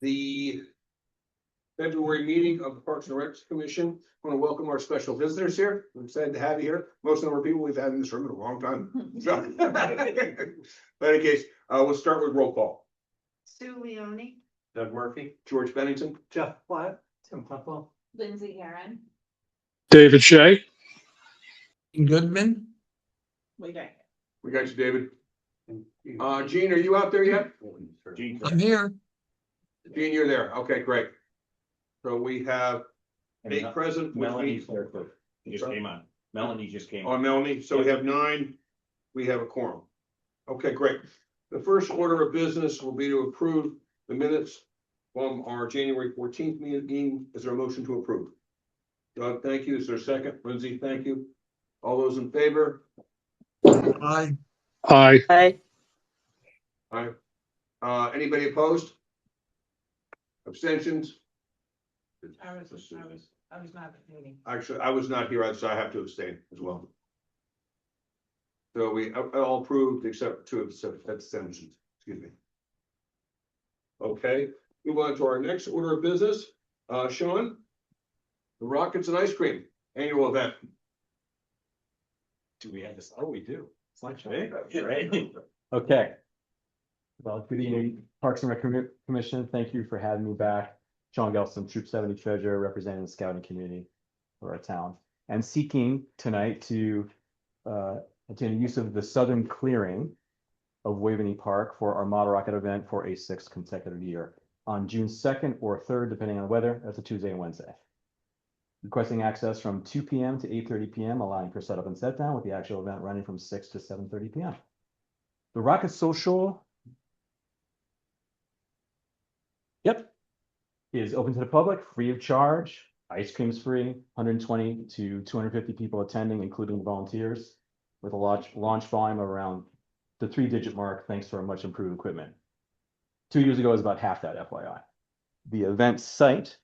the February meeting of the Parks and Recs Commission. I want to welcome our special visitors here. I'm excited to have you here. Most of them are people we've had in this room in a long time. So, but in any case, we'll start with roll call. Sue Leone, Doug Murphy. George Bennington. Jeff Platt. Tim Pumwell. Lindsay Aaron. David Shea. Goodman. We got We got you, David. Gene, are you out there yet? Gene. I'm here. Gene, you're there. Okay, great. So we have 8 present. which Melanie's means- there too. She just came on. Melanie just came On on. Melanie, so we have 9, we have a quorum. Okay, great. The first order of business will be to approve the minutes from our January 14th meeting. Is there a motion to approve? Doug, thank you. Is there a second? Lindsay, thank you. All those in favor? Aye. Aye. Aye. Aye. Anybody opposed? Abstentions? I was not at the meeting. Actually, I was not here, so I have to abstain as well. So we all approved except 2 abstentions, excuse me. Okay, move on to our next order of business. Sean? The Rockets and Ice Cream Annual Event. Do we have this? Oh, we do. It's like, right? Okay. Well, good evening, Parks and Rec Commission. Thank you for having me back. Sean Gelson, Troop 70 Treasurer, representing the scouting community for our town, and seeking tonight to obtain the use of the southern clearing of Waveney Park for our Model Rocket event for a 6th consecutive year on June 2nd or 3rd, depending on the weather. That's a Tuesday and Wednesday. Requesting access from 2 p.m. to 8:30 p.m., allowing for setup and set down, with the actual event running from 6 to 7:30 p.m. The Rocket Social, is open to the public, free of charge. Ice cream's free, 120 to 250 people attending, including volunteers, with a launch volume of around the 3-digit mark, thanks to our much improved equipment. 2 years ago, it was about half that, FYI. The event site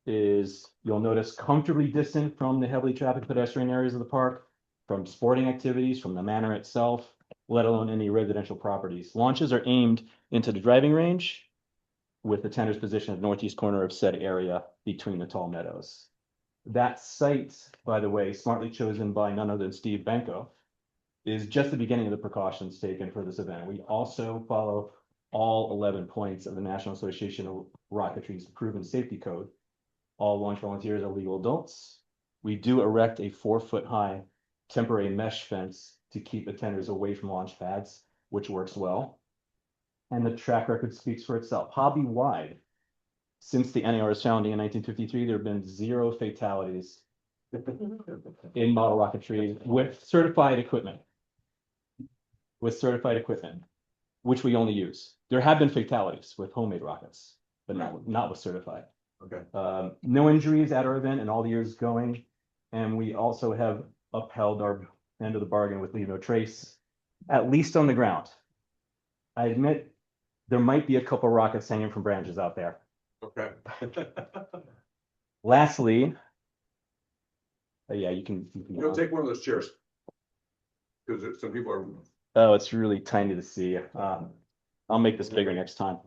is, you'll notice, comfortably distant from the heavily trafficked pedestrian areas of the park, from sporting activities, from the manor itself, let alone any residential properties. Launches are aimed into the driving range, with the tender's position at the northeast corner of said area between the tall meadows. That site, by the way, smartly chosen by none other than Steve Benko, is just the beginning of the precautions taken for this event. We also follow all 11 points of the National Association of Rocketry's proven safety code. All launch volunteers are legal adults. We do erect a 4-foot-high temporary mesh fence to keep attenders away from launch pads, which works well. And the track record speaks for itself. Hobby-wide, since the NAR's founding in 1953, there have been 0 fatalities in model rocketry with certified equipment. Which we only use. There have been fatalities with homemade rockets, but not with certified. Okay. No injuries at our event in all the years going, and we also have upheld our end of the bargain with leave no trace, at least on the ground. I admit there might be a couple rockets hanging from branches out there. Okay. Lastly, yeah, you can. You'll take one of those chairs. Because some people are. Oh, it's really tiny to see. I'll make this bigger next time.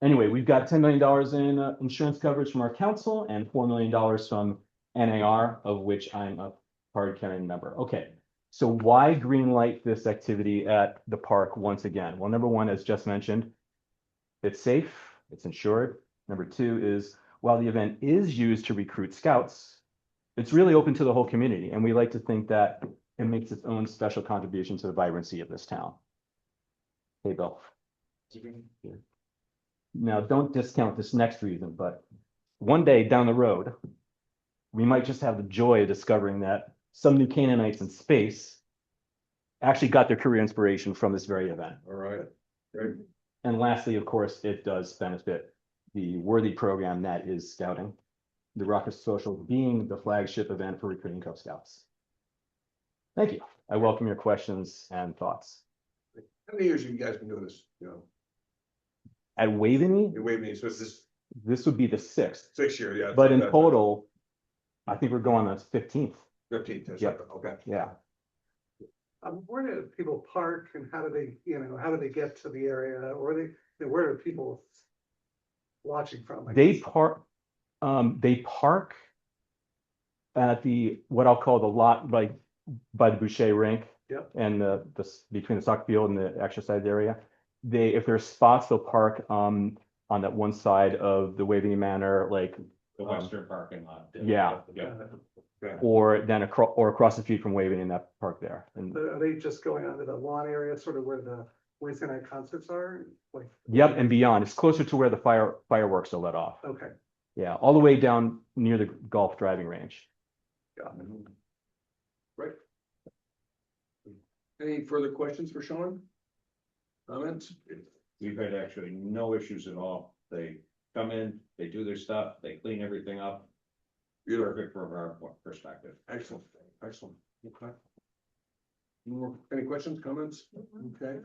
Anyway, we've got $10 million in insurance coverage from our council and $4 million from NAR, of which I'm a card carrying member. Okay, so why greenlight this activity at the park once again? Well, number one, as just mentioned, it's safe, it's insured. Number 2 is, while the event is used to recruit scouts, it's really open to the whole community, and we like to think that it makes its own special contribution to the vibrancy of this town. Hey, Bill. Now, don't discount this next reason, but one day down the road, we might just have the joy of discovering that some new Canaanites in space actually got their career inspiration from this very event. All right. Great. And lastly, of course, it does benefit the worthy program that is scouting, the Rocket Social being the flagship event for recruiting Cub Scouts. Thank you. I welcome your questions and thoughts. How many years have you guys been doing this? You know, At Waveney, in Waveney, so it's this would be the 6th, 6 year, yeah. but in total, I think we're going on the 15th. 15th. Yep. Okay. Yeah. Where do people park and how do they get to the area, or where are people watching from? I They guess? they park at what I'll call the lot, like by the Boucher rink. Yep. And between the soccer field and the exercise area. If there's spots, they'll park, on that one side of the Waveney Manor, like, The western parking lot. yeah. Yeah. or then across the street from Waveney in that park there. And Are they just going onto the lawn area, sort of where the Wednesday night concerts are? Like, yep, and beyond. It's closer to where the fireworks are let off. okay, Yeah, all the way down near the golf driving range. got it. Right. Any further questions for Sean? Comments? We've had actually no issues at all. They come in, they do their stuff, they clean everything up. Beautiful. Perfect from our perspective. Excellent, excellent. Okay. Any questions, comments? Okay.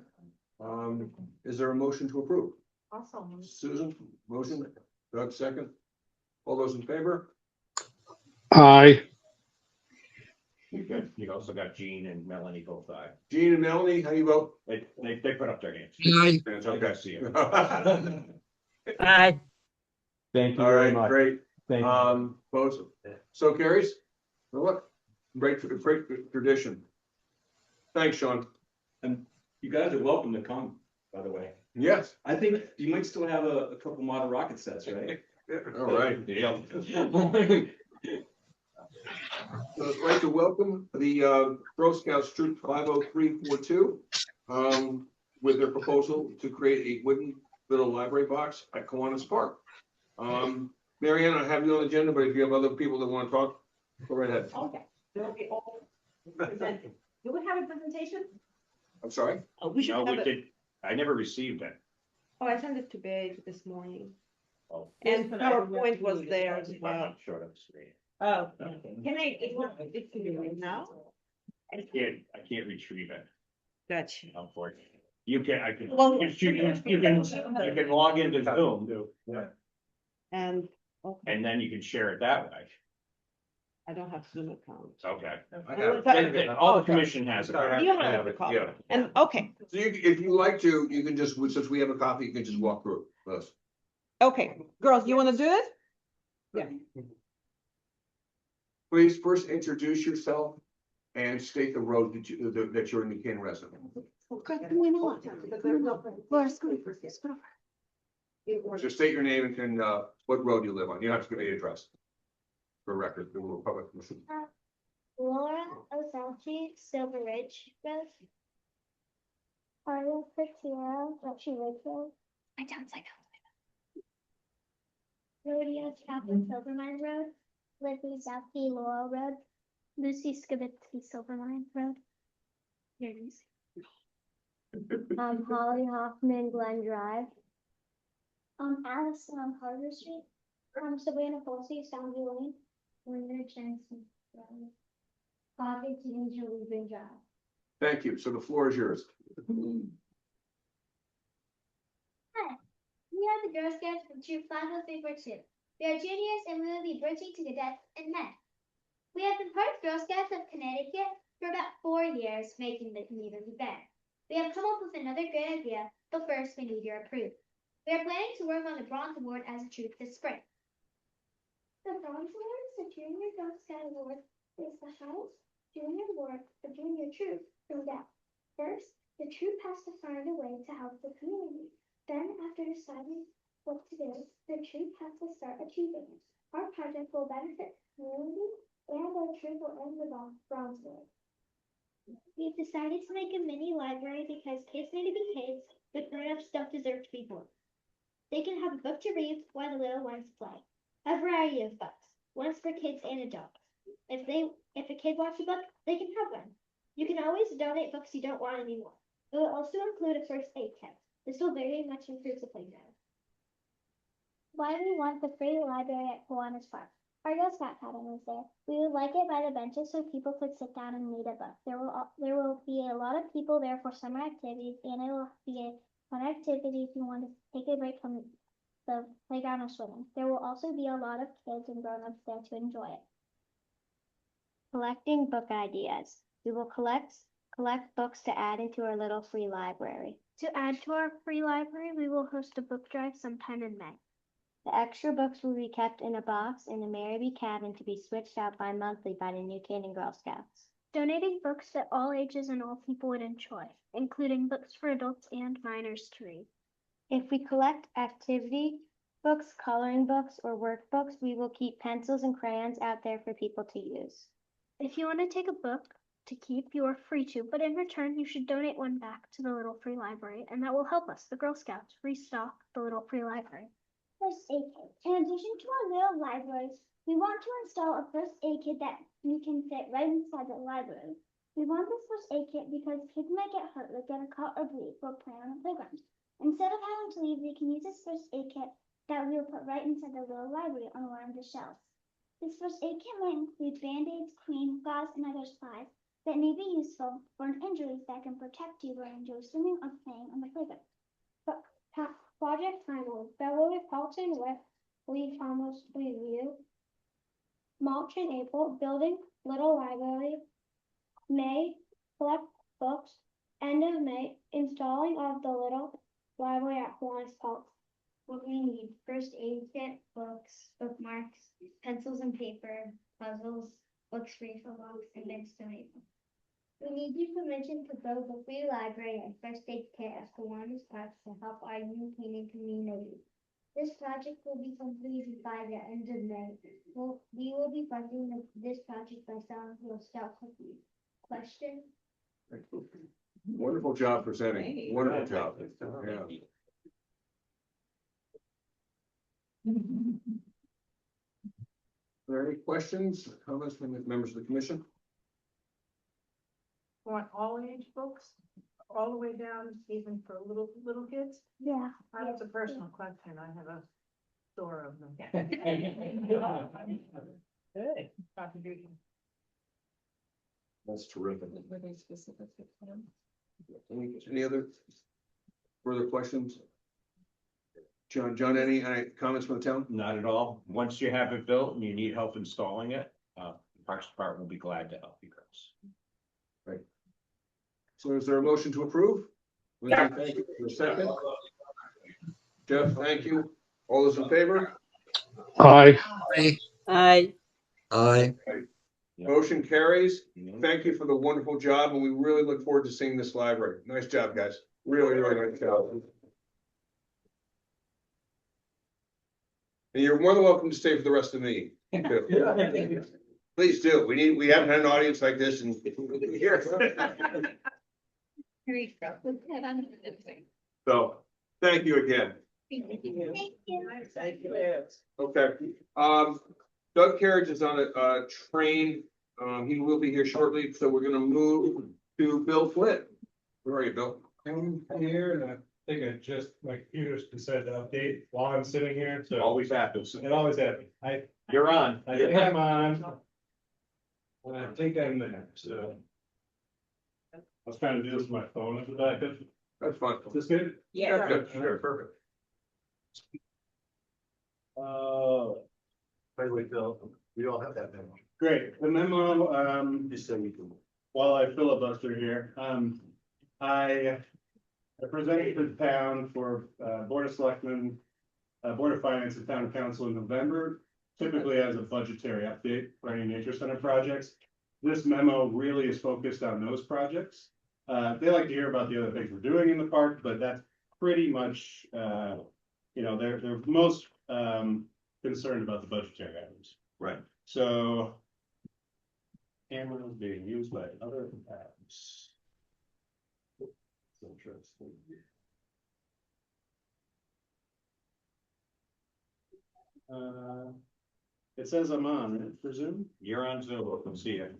Is there a motion to approve? Awesome. Susan, motion, Doug, second. All those in favor? Aye. You also got Jean and Melanie both aye. Jean and Melanie, how you vote? They put up their hands. Aye. It's I okay. can see it. Aye. Thank you All very right, much. great. Thank you. Both, so carries. Well, look, great tradition. Thanks, Sean. You guys are welcome to come, by the way. Yes, I think you might still have a couple model rocket sets, right? all right. Yeah. So I'd like to welcome the Girl Scouts Troop 50342 with their proposal to create a wooden little library box at Kiwanis Park. Marianne, I have you on the agenda, but if you have other people that want to talk, go right ahead. Okay. Do we have a presentation? I'm sorry. Oh, we should No, we have it. did, I never received it. Oh, I sent it to Paige this morning. Oh. And PowerPoint was there as well. Short of the screen. Oh. Can I, it can be right now? I can't retrieve it, Gotcha. unfortunately. You can, I can, Well- you can log into Zoom And, okay, and then you can share it that way. I don't have Zoom account. Okay. I have Okay. All the commission has it. You have the copy. Yeah. And, okay, So if you like to, you can just, since we have a copy, you can just walk through it with us. okay, girls, you wanna do it? Yeah. Please first introduce yourself and state the road that you're in the Canton resident. So state your name and what road you live on. You don't have to give me the address. For record, the public. Laura Osachi, Silver Ridge Road. Arya Fertiero, Lecce Ridge Road. My town's like Rodeo Chapel, Silvermine Road. Libby Zaki, Laurel Road. Lucy Skibitsky, Silvermine Road. Here it is. Holly Hoffman, Glen Drive. Allison on Carter Street. Sabrina Folsey, Soundview Lane. Winter Jensen. Bobby Ginger Reuben Drive. Thank you. So the floor is yours. Hi, we are the Girl Scouts from Troop 50342. We are juniors and we will be bridging to cadets in May. We have been part of Girl Scouts of Connecticut for about 4 years, making the community better. We have come up with another good idea, but first we need your approval. We are planning to work on the Bronze Award as a troop this spring. The Bronze Award is the Junior Girl Scout Award. It is the highest junior award for junior troop from that. First, the troop has to find a way to help the community. Then, after deciding what to do, the troop has to start achieving it. Our project will benefit the community and our troop will earn the Bronze Award. We've decided to make a mini library because kids need to be kids, but grown-ups don't deserve to be bored. They can have a book to read while the little ones play. A variety of books, ones for kids and adults. If a kid wants a book, they can have one. You can always donate books you don't want anymore. It will also include a first aid kit. This will very much improve the playground. Why do we want the free library at Kiwanis Park? Our Girl Scout cabin is there. We would like it by the benches so people could sit down and read a book. There will be a lot of people there for summer activities, and it will be a fun activity if you want to take a break from the playground or swimming. There will also be a lot of kids and grown-ups there to enjoy it. Collecting book ideas. We will collect collect books to add into our little free library. To add to our free library, we will host a book drive sometime in May. The extra books will be kept in a box in the Marybee cabin to be switched out bi-monthly by the New Canaan Girl Scouts. Donating books that all ages and all people would enjoy, including books for adults and minors to read. If we collect activity books, coloring books, or workbooks, we will keep pencils and crayons out there for people to use. If you want to take a book to keep, you are free to, but in return, you should donate one back to the Little Free Library, and that will help us, the Girl Scouts, restock the Little Free Library. First aid kit. In addition to our little libraries, we want to install a first aid kit that we can fit right inside the library. We want this first aid kit because kids might get hurt, like get a cut or bleed while playing on the playground. Instead of having to leave, they can use this first aid kit that we will put right inside the little library on one of the shelves. This first aid kit might include band-aids, cream, gauze, and other supplies that may be useful for injuries that can protect you when you enjoy swimming or playing on the playground. Project timeline. February Paulton with Lee Thomas review. March and April, building little library. May, collect books. End of May, installing of the little library at Kiwanis Park. What we need: first aid kit, books, bookmarks, pencils and paper, puzzles, books free for books, and bins to make. We need your permission to build a free library and first aid kit at Kiwanis Park to help our New Canaan community. This project will be completed by the end of May. We will be funding this project by selling Girl Scout cookies. Question? Wonderful job presenting, Hey. wonderful job, yeah. Are there any questions, comments from the members of the commission? Want all age books, all the way down, even for little kids? Yeah. That's a personal question. I have a store of them. Hey, contribution. That's terrific. Were they specific to them? Any other further questions? John, any comments from the town? Not at all. Once you have it built and you need help installing it, the Parks Department will be glad to help you guys. So is there a motion to approve? Lindsay, thank you. For a second. Jeff, thank you. All those in favor? Aye. Aye. Aye. Motion carries. Thank you for the wonderful job, and we really look forward to seeing this library. Nice job, guys. Really, really nice job. And you're more than welcome to stay for the rest of the meeting. Please do. We haven't had an audience like this in years. So, thank you again. Thank you. Thank you. Okay, Doug Carriage is on a train. He will be here shortly, so we're gonna move to Bill Flynn. Where are you, Bill? I'm here and I think I just, my computer's decided to update while I'm sitting here, so Always happens. it always happens. You're on. I think I'm on. And I think I'm there, so. I was trying to do this with my phone at the back. Is That's fine. this good? Yeah. Good, sure, perfect. By the way, Bill, we all have that memo. Great, the memo, Just so you can. while I filibuster here, I presented to the town for, Board of Selectmen, Board of Finance and Town Council in November, typically as a budgetary update for any nature center projects. This memo really is focused on those projects. They like to hear about the other things we're doing in the park, but that's pretty much, they're most, concerned about the budgetary items. Right. So. Camera is being used by other apps. Interesting. It says I'm on, right, for Zoom? You're on Zoom. I can see it.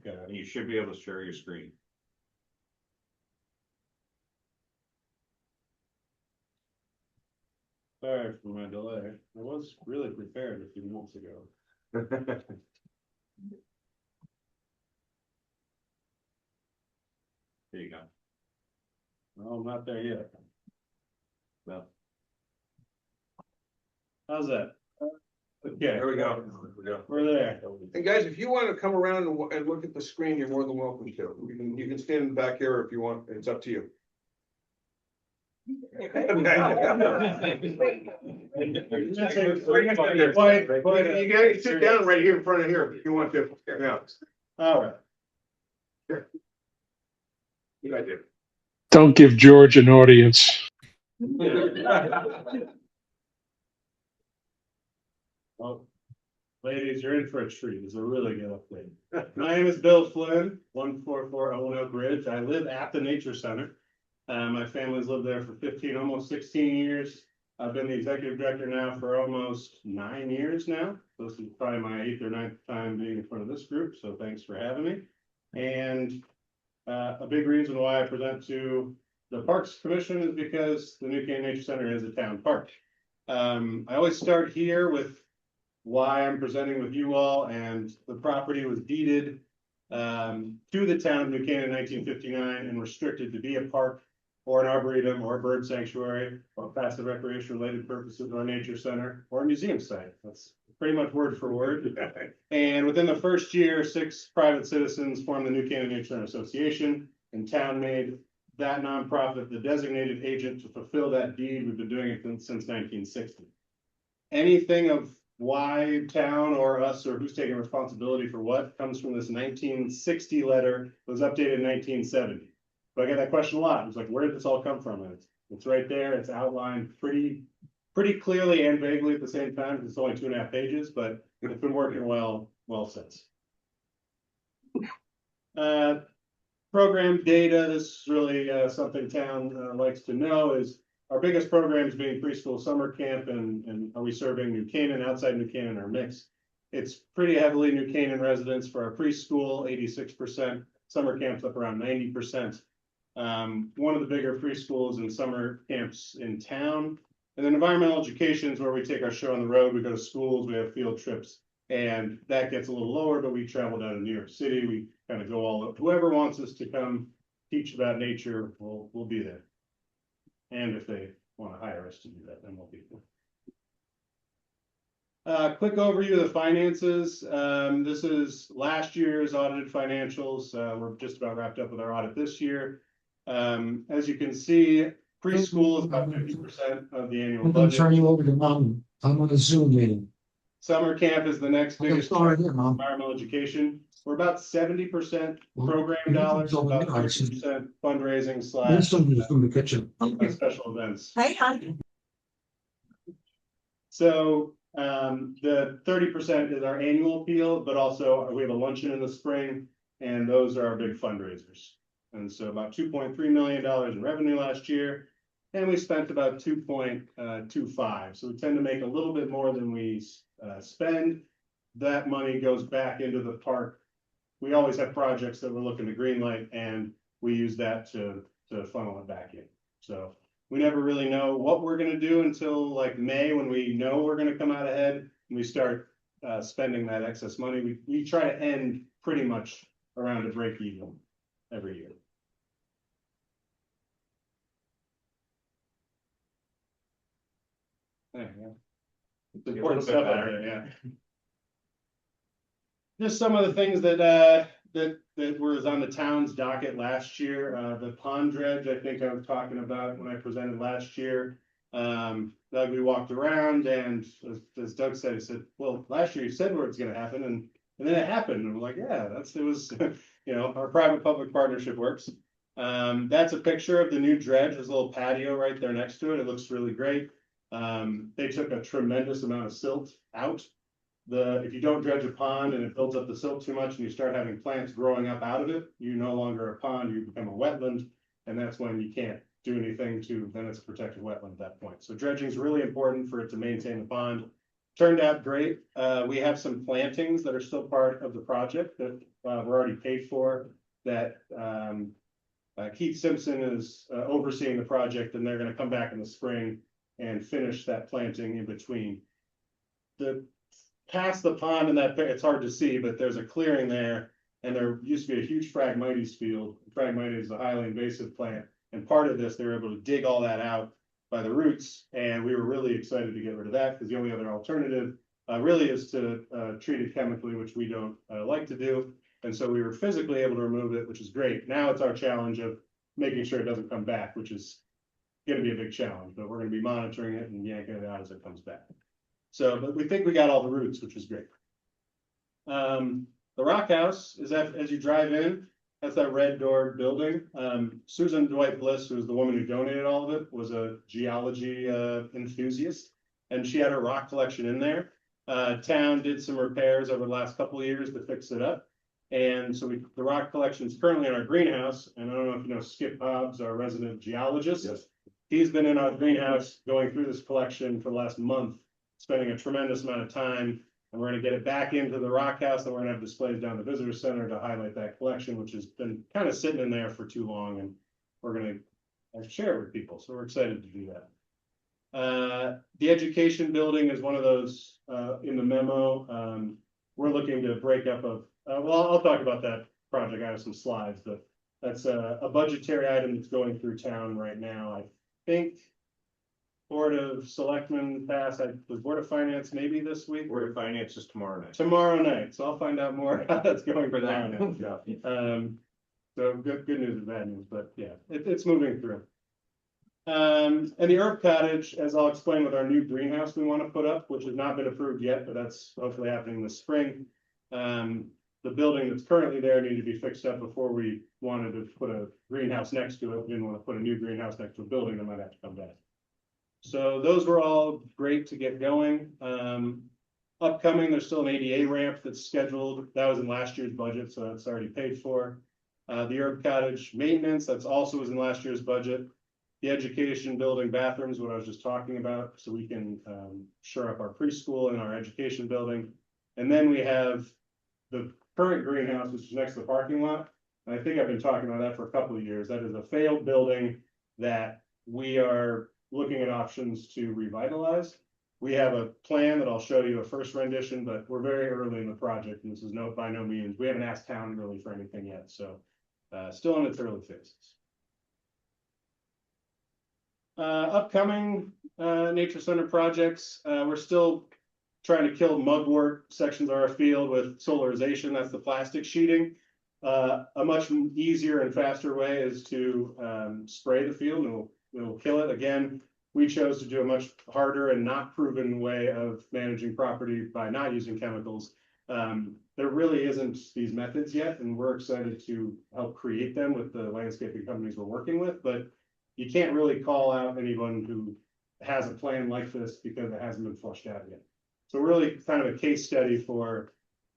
Okay. And you should be able to share your screen. Sorry for my delay. I was really prepared a few months ago. There you go. No, I'm not there yet. Well, How's that? Okay. There we go. We're there. And guys, if you want to come around and look at the screen, you're more than welcome to. You can stand in the back here if you want. It's up to you. You gotta sit down right here in front of here if you want to. Yeah. All right. Good idea. Don't give George an audience. Well, ladies, you're in for a treat. It's a really good update. My name is Bill Flynn, 144 Oweno Bridge. I live at the Nature Center. My family's lived there for 15, almost 16 years. I've been the executive director now for almost 9 years now. This is probably my 8th or 9th time being in front of this group, so thanks for having me. And a big reason why I present to the Parks Commission is because the New Canaan Nature Center is a town park. I always start here with why I'm presenting with you all, and the property was deeded to the town of New Canaan in 1959 and restricted to be a park or an arboretum or a bird sanctuary or passive recreation related purposes or a nature center or a museum site. That's pretty much word for word. And within the first year, 6 private citizens formed the New Canaan Nature Center Association, and town made that nonprofit the designated agent to fulfill that deed. We've been doing it since 1960. Anything of why town or us or who's taking responsibility for what comes from this 1960 letter, was updated in 1970. But I get that question a lot. It's like, where did this all come from? And it's right there. It's outlined pretty clearly and vaguely at the same time, because it's only 2.5 pages, but it's been working well since. Program data, this is really something town likes to know, is our biggest programs being preschool summer camp and are we serving New Canaan, outside New Canaan, or mixed. It's pretty heavily New Canaan residents for our preschool, 86%, summer camps up around 90%. One of the bigger preschools and summer camps in town. And then environmental education is where we take our show on the road. We go to schools, we have field trips, and that gets a little lower, but we travel down to New York City. We kind of go all up. Whoever wants us to come teach about nature, we'll be there. And if they want to hire us to do that, then we'll be there. Quick overview of the finances. This is last year's audited financials. We're just about wrapped up with our audit this year. As you can see, preschool is about 50% of the annual I'm gonna budget. turn you over to mom. I'm on a Zoom meeting. Summer camp is the next Okay, biggest sorry, chunk of Mom. environmental education. We're about 70% Well, program you can dollars, tell me about I see. 30% fundraising There's slash somebody from the kitchen. special events. Hey, hon. So the 30% is our annual appeal, but also we have a luncheon in the spring, and those are our big fundraisers. And so about $2.3 million in revenue last year, and we spent about 2.25. So we tend to make a little bit more than we spend. That money goes back into the park. We always have projects that we're looking to greenlight, and we use that to funnel it back in. So we never really know what we're going to do until like May, when we know we're going to come out ahead and we start spending that excess money. We try to end pretty much around a break even every year. It's important stuff out there, yeah. Just some of the things that was on the town's docket last year. The pond dredge, I think I was talking about when I presented last year. Doug, we walked around, and as Doug said, he said, well, last year you said where it's gonna happen, and then it happened. And I'm like, yeah, it was, you know, our private-public partnership works. That's a picture of the new dredge. There's a little patio right there next to it. It looks really great. They took a tremendous amount of silt out. If you don't dredge a pond and it builds up the silt too much and you start having plants growing up out of it, you're no longer a pond, you become a wetland, and that's when you can't do anything then it's a protected wetland at that point. So dredging is really important for it to maintain the pond. Turned out great. We have some plantings that are still part of the project that we're already paid for, that Keith Simpson is overseeing the project, and they're going to come back in the spring and finish that planting in between. Past the pond and that, it's hard to see, but there's a clearing there, and there used to be a huge Phragmites field. Phragmites is a highly invasive plant, and part of this, they were able to dig all that out by the roots, and we were really excited to get rid of that, because the only other alternative really is to treat it chemically, which we don't like to do. And so we were physically able to remove it, which is great. Now it's our challenge of making sure it doesn't come back, which is gonna be a big challenge, but we're gonna be monitoring it and yanking it out as it comes back. So, but we think we got all the roots, which is great. The Rock House is as you drive in, that's that red door building. Susan Dwight Bliss, who's the woman who donated all of it, was a geology enthusiast, and she had her rock collection in there. Town did some repairs over the last couple of years to fix it up. And so the rock collection is currently in our greenhouse, and I don't know if you know Skip Hobbs, our resident geologist. Yes. He's been in our greenhouse going through this collection for the last month, spending a tremendous amount of time. And we're gonna get it back into the rock house, and we're gonna have displays down the visitor center to highlight that collection, which has been kind of sitting in there for too long, and we're gonna share it with people, so we're excited to do that. The education building is one of those, in the memo, we're looking to break up well, I'll talk about that project. I have some slides, but that's a budgetary item that's going through town right now. I think Board of Selectmen passed, was Board of Finance maybe this week? Board of Finance is tomorrow night. Tomorrow night, so I'll find out more how that's going For tomorrow that. night. Yeah. So good news and bad news, but yeah, it's moving through. And the Herb Cottage, as I'll explain with our new greenhouse we want to put up, which has not been approved yet, but that's hopefully happening this spring. The building that's currently there needed to be fixed up before we wanted to put a greenhouse next to it. We didn't want to put a new greenhouse next to a building that might have to come back. So those were all great to get going. Upcoming, there's still an ADA ramp that's scheduled. That was in last year's budget, so that's already paid for. The Herb Cottage maintenance, that's also was in last year's budget. The education building bathrooms, what I was just talking about, so we can shore up our preschool and our education building. And then we have the current greenhouse, which is next to the parking lot. And I think I've been talking about that for a couple of years. That is a failed building that we are looking at options to revitalize. We have a plan that I'll show you, a first rendition, but we're very early in the project, and this is by no means, we haven't asked town really for anything yet, so still in its early phases. Upcoming nature center projects, we're still trying to kill mugwort sections of our field with solarization. That's the plastic sheeting. A much easier and faster way is to spray the field, and it'll kill it. Again, we chose to do a much harder and not proven way of managing property by not using chemicals. There really isn't these methods yet, and we're excited to help create them with the landscaping companies we're working with, but you can't really call out anyone who has a plan like this because it hasn't been flushed out yet. So really kind of a case study for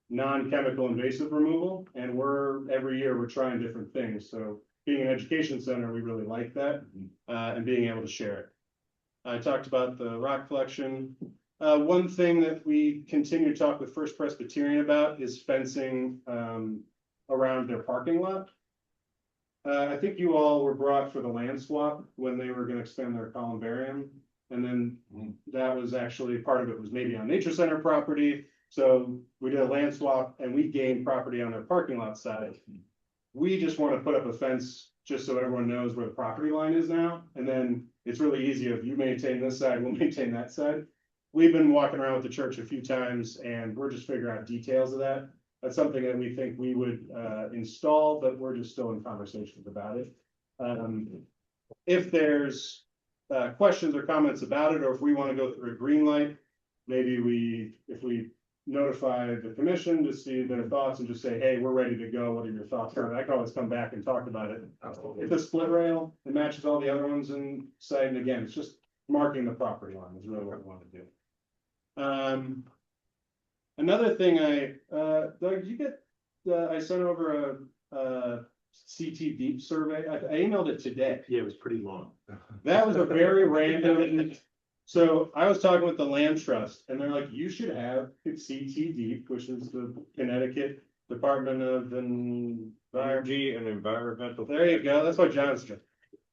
non-chemical invasive removal, and every year we're trying different things. So being an education center, we really like that, and being able to share it. I talked about the rock collection. One thing that we continue to talk with First Presbyterian about is fencing around their parking lot. I think you all were brought for the land swap when they were going to expand their columbarium. And then that was actually, part of it was maybe on nature center property. So we did a land swap and we gained property on their parking lot side. We just want to put up a fence just so everyone knows where the property line is now. And then it's really easy if you maintain this side, we'll maintain that side. We've been walking around with the church a few times and we're just figuring out details of that. That's something that we think we would install, but we're just still in conversations about it. If there's questions or comments about it, or if we want to go through a green light, maybe if we notify the commission to see their thoughts and just say, hey, we're ready to go. What are your thoughts? I can always come back and talk about it. It's a split rail. It matches all the other ones in sight. And again, it's just marking the property line is really what we want to do. Another thing Doug, you get, I sent over a CT Deep survey. I emailed it today. Yeah, it was pretty long. That was a very random. So I was talking with the land trust and they're like, you should have CT Deep, which is the Connecticut Department of Energy and Environmental. There you go. That's what John's doing.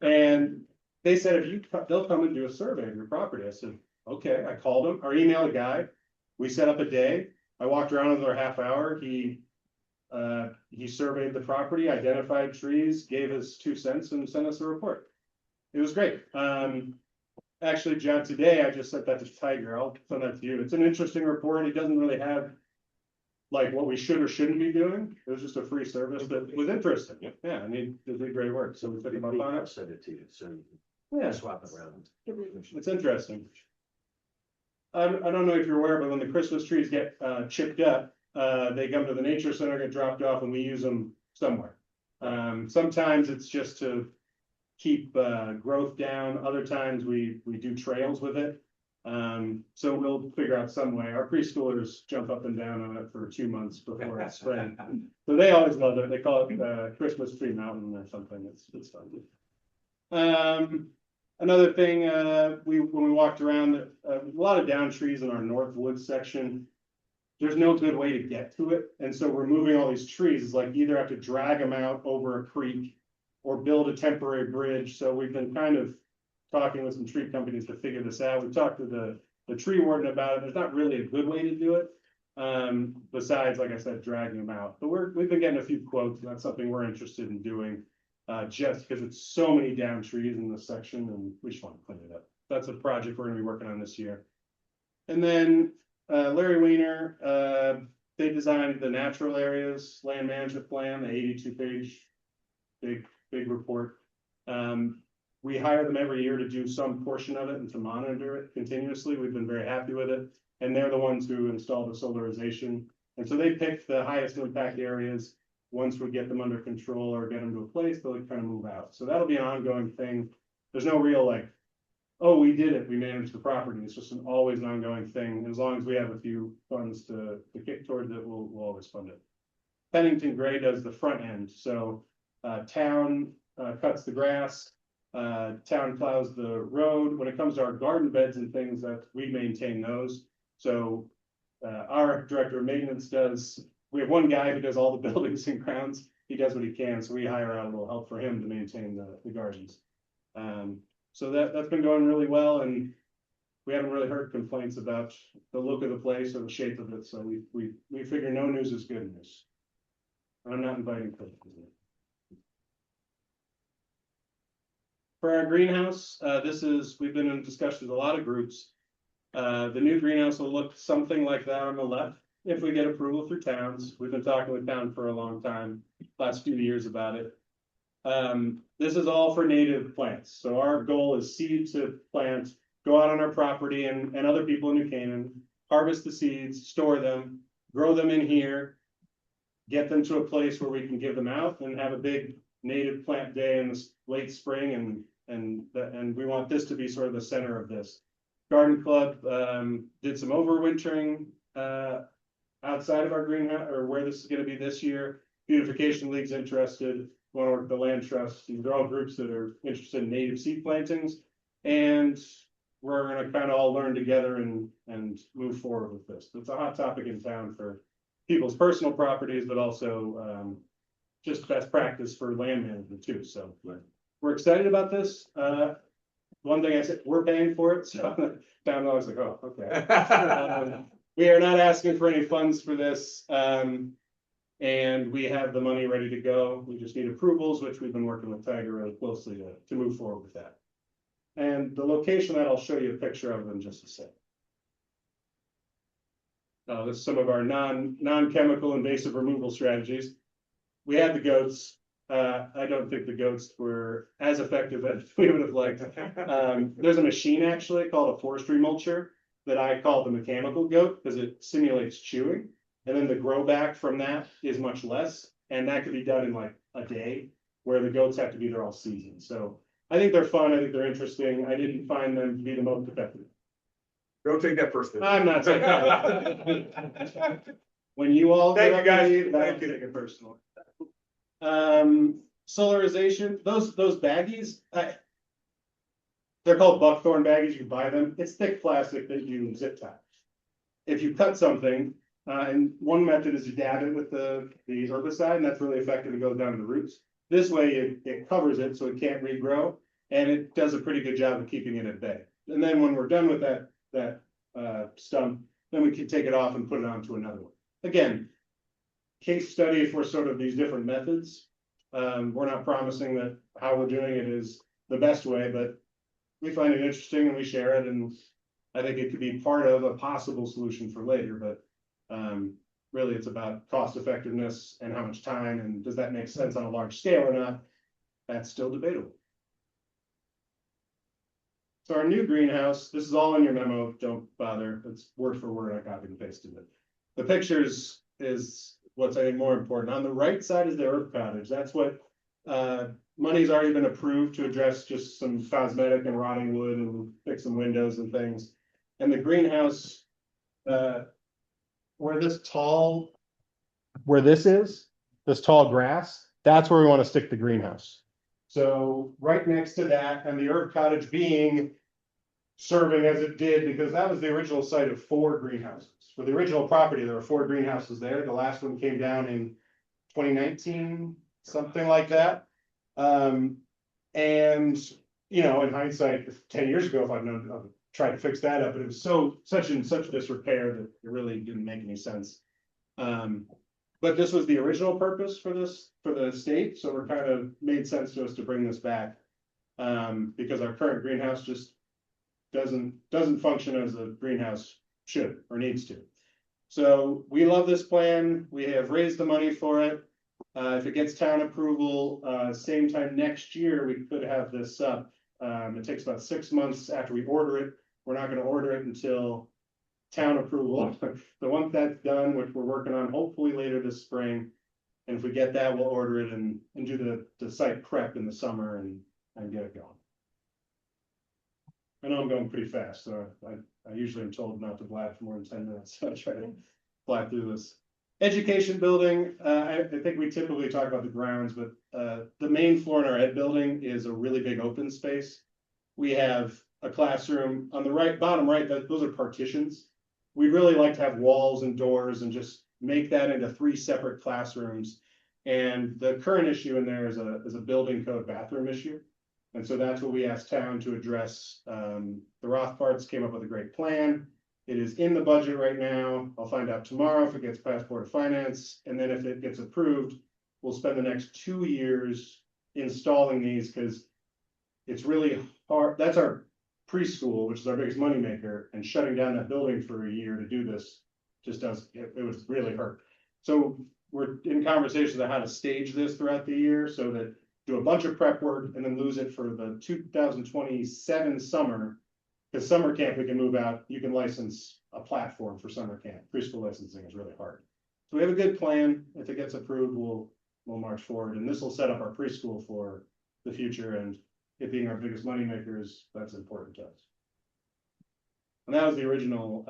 And they said, they'll come and do a survey of your property. I said, okay. I called him or emailed a guy. We set up a day. I walked around another half hour. He surveyed the property, identified trees, gave us 2 cents and sent us a report. It was great. actually, John, today I just sent that to Tiger. I'll send that to you. It's an interesting report. It doesn't really have like what we should or shouldn't be doing. It was just a free service that was interesting. Yeah, I mean, they did great work. So we took them up on it. Send it to you, so you Yeah, can swap it around. it's interesting. I don't know if you're aware, but when the Christmas trees get chipped up, they come to the nature center, get dropped off, and we use them somewhere. Sometimes it's just to keep growth down. Other times we do trails with it. So we'll figure out some way. Our preschoolers jump up and down on it for 2 months before it's spring. So they always love it. They call it Christmas Tree Mountain or something. It's fun. Another thing, when we walked around, a lot of down trees in our North Woods section. There's no good way to get to it, and so removing all these trees is like either have to drag them out over a creek or build a temporary bridge. So we've been kind of talking with some tree companies to figure this out. We talked to the tree warden about it. There's not really a good way to do it. Besides, like I said, dragging them out. But we've been getting a few quotes, and that's something we're interested in doing. Just because it's so many down trees in this section, and we just want to clean it up. That's a project we're gonna be working on this year. And then Larry Weiner, they designed the natural areas land management plan, the 82-page big report. We hire them every year to do some portion of it and to monitor it continuously. We've been very happy with it, and they're the ones who install the solarization. And so they picked the highest impact areas. Once we get them under control or get them to a place, they'll kind of move out. So that'll be an ongoing thing. There's no real like, oh, we did it, we managed the property. It's just always an ongoing thing. As long as we have a few funds to kick towards it, we'll always fund it. Pennington Gray does the front end. So town cuts the grass, town plows the road. When it comes to our garden beds and things, that we maintain those. So our director of maintenance we have one guy who does all the buildings and grounds. He does what he can, so we hire out a little help for him to maintain the gardens. So that's been going really well, and we haven't really heard complaints about the look of the place or the shape of it. So we figure no news is good news. I'm not inviting criticism. For our greenhouse, we've been in discussions with a lot of groups. The new greenhouse will look something like that on the left. If we get approval through towns, we've been talking with town for a long time, last few years about it. This is all for native plants. So our goal is seed to plant, go out on our property and other people in New Canaan, harvest the seeds, store them, grow them in here, get them to a place where we can give them out and have a big native plant day in the late spring. And we want this to be sort of the center of this. Garden Club, did some overwintering, outside of our greenhouse or where this is going to be this year. Beautification League's interested, want to work with the Land Trust. These are all groups that are interested in native seed plantings, and we're going to kind of all learn together and move forward with this. It's a hot topic in town for people's personal properties, but also just best practice for land management too. So we're excited about this. One thing I said, we're paying for it, so town was like, oh, okay. We are not asking for any funds for this, and we have the money ready to go. We just need approvals, which we've been working with Tiger really closely to move forward with that. And the location that I'll show you a picture of in just a sec. This is some of our non-chemical invasive removal strategies. We had the goats. I don't think the goats were as effective as we would have liked. There's a machine actually called a forestry mulcher that I call the mechanical goat because it simulates chewing. And then the grow back from that is much less. And that could be done in like a day, where the goats have to be there all season. So I think they're fun. I think they're interesting. I didn't find them to be the most effective. Don't take that personally. I'm not saying that. When you all Thank you, guys. I don't Thank you. take it personally. Solarization, those baggies, they're called buckthorn baggies. You buy them. It's thick plastic that you zip tie. If you cut something, and one method is to dab it with the herbicide, and that's really effective. It goes down to the roots. This way, it covers it so it can't regrow, and it does a pretty good job of keeping it at bay. And then when we're done with that stump, then we can take it off and put it onto another one. Again, case study for sort of these different methods. We're not promising that how we're doing it is the best way, but we find it interesting and we share it, and I think it could be part of a possible solution for later, but really it's about cost effectiveness and how much time, and does that make sense on a large scale or not? That's still debatable. So our new greenhouse, this is all in your memo, don't bother, it's word for word, I copied and pasted it. The pictures is what's I think more important. On the right side is the earth cottage, that's what money's already been approved to address just some cosmetic and rotting wood and fix some windows and things. And the greenhouse, where this is, this tall grass, that's where we want to stick the greenhouse. So right next to that, and the herb cottage being serving as it did, because that was the original site of 4 greenhouses. For the original property, there were 4 greenhouses there. The last one came down in 2019, something like that. And you know, in hindsight, 10 years ago, if I'd known, I'd tried to fix that up, but it was such in such disrepair that it really didn't make any sense. But this was the original purpose for the estate, so it kind of made sense to us to bring this back. Because our current greenhouse just doesn't function as a greenhouse should or needs to. So we love this plan. We have raised the money for it. If it gets town approval, same time next year, we could have this up. It takes about 6 months after we order it. We're not gonna order it until town approval. The once that's done, which we're working on hopefully later this spring. And if we get that, we'll order it and do the site prep in the summer and get it going. I know I'm going pretty fast, so I usually am told not to blab for more than 10 minutes, so I try to fly through this. Education building, I think we typically talk about the grounds, but the main floor in our ed building is a really big open space. We have a classroom on the right, bottom right, those are partitions. We'd really like to have walls and doors and just make that into 3 separate classrooms. And the current issue in there is a building code bathroom issue. And so that's what we asked town to address. The Rothbards came up with a great plan. It is in the budget right now. I'll find out tomorrow if it gets past Board of Finance. And then if it gets approved, we'll spend the next 2 years installing these, because it's really hard. That's our preschool, which is our biggest moneymaker, and shutting down that building for a year to do this just it would really hurt. So we're in conversations on how to stage this throughout the year so that do a bunch of prep work and then lose it for the 2027 summer. Because summer camp, we can move out, you can license a platform for summer camp. Preschool licensing is really hard. So we have a good plan. If it gets approved, we'll march forward, and this will set up our preschool for the future, and it being our biggest moneymaker that's important to us. And that was the original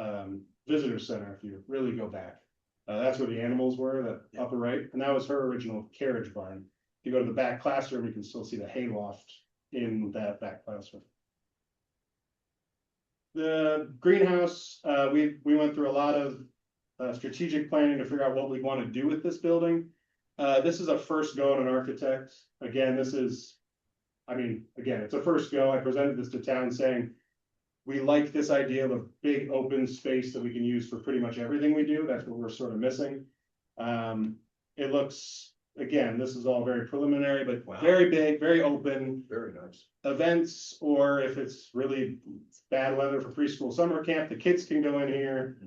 visitor center, if you really go back. That's where the animals were, that upper right, and that was her original carriage barn. If you go to the back classroom, you can still see the hayloft in that back classroom. The greenhouse, we went through a lot of strategic planning to figure out what we want to do with this building. This is a first go on an architect. Again, it's a first go. I presented this to town saying, we like this idea of a big open space that we can use for pretty much everything we do. That's what we're sort of missing. It looks, again, this is all very preliminary, but very big, very open. Very nice. Events, or if it's really bad weather for preschool summer camp, the kids can go in here.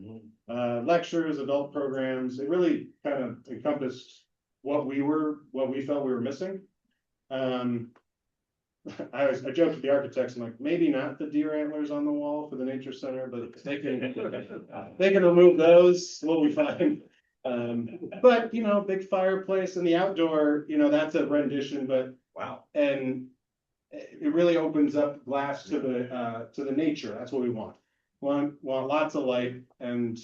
Lectures, adult programs. It really kind of encompassed what we felt we were missing. I joked with the architects, I'm like, maybe not the deer antlers on the wall for the nature center, but they can remove those, we'll be fine. But big fireplace and the outdoor, that's a rendition, but Wow. And it really opens up glass to the nature. That's what we want. Want lots of light, and